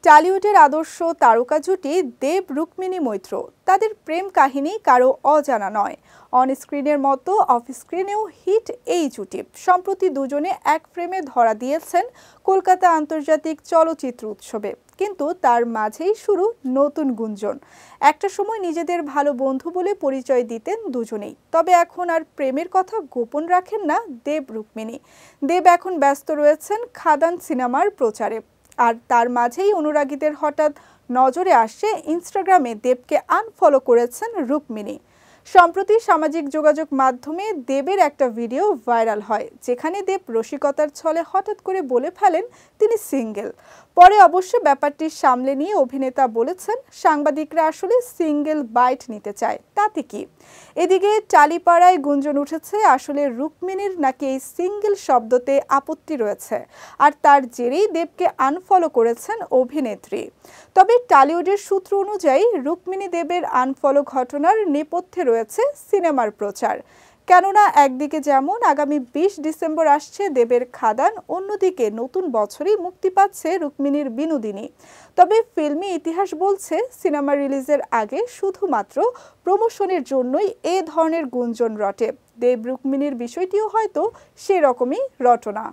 টালিউডের আদর্শ তারকা জুটি দেব রুক্মিণী মৈত্র। তাদের প্রেম কাহিনী কারো অজানা নয়। অন স্ক্রিনের মতো অফ স্ক্রিনেও হিট এই জুটি। সম্প্রতি দুজনে এক ফ্রেমে ধরা দিয়েছেন কলকাতা আন্তর্জাতিক চলচ্চিত্র উৎসবে, কিন্তু তার মাঝেই শুরু নতুন গুঞ্জন। একটা সময় নিজেদের ভালো বন্ধু বলে পরিচয় দিতেন দুজনেই, তবে এখন আর প্রেমের কথা গোপন রাখেন না দেব রুক্মিণী। দেব এখন ব্যস্ত রয়েছেন খাদান সিনেমার প্রচারে, আর তার মাঝেই অনুরাগীদের হঠাৎ নজরে আসে ইনস্টাগ্রামে দেবকে আনফলো করেছেন রুক্মিণী। সম্প্রতি সামাজিক যোগাযোগ মাধ্যমে দেবের একটা ভিডিও ভাইরাল হয়, যেখানে দেব রসিকতার ছলে হঠাৎ করে বলে ফেলেন তিনি সিঙ্গেল। পরে অবশ্য ব্যাপারটি সামলে নিয়ে অভিনেতা বলেছেন, সাংবাদিকরা আসলে সিঙ্গেল বাইট নিতে চায়, তাতে কি। এদিকে টালিপাড়ায় গুঞ্জন উঠেছে আসলে রুক্মিণীর নাকি এই সিঙ্গেল শব্দতে আপত্তি রয়েছে, আর তার জেরেই দেবকে আনফলো করেছেন অভিনেত্রী। তবে টালিউডের সূত্র অনুযায়ী রুক্মিণী দেবের আনফলো ঘটনার নেপথ্যে রয়েছে সিনেমার প্রচার। কেননা একদিকে যেমন আগামী 20 ডিসেম্বর আসছে দেবের খাদান, অন্যদিকে নতুন বছরেই মুক্তি পাচ্ছে রুক্মিণীর বিনোদিনী। তবে ফিল্মি ইতিহাস বলছে, সিনেমা রিলিজের আগে শুধুমাত্র প্রমোশনের জন্যই এ ধরনের গুঞ্জন রটে। দেব রুক্মিণীর বিষয়টিও হয়তো সেরকমই রটনা।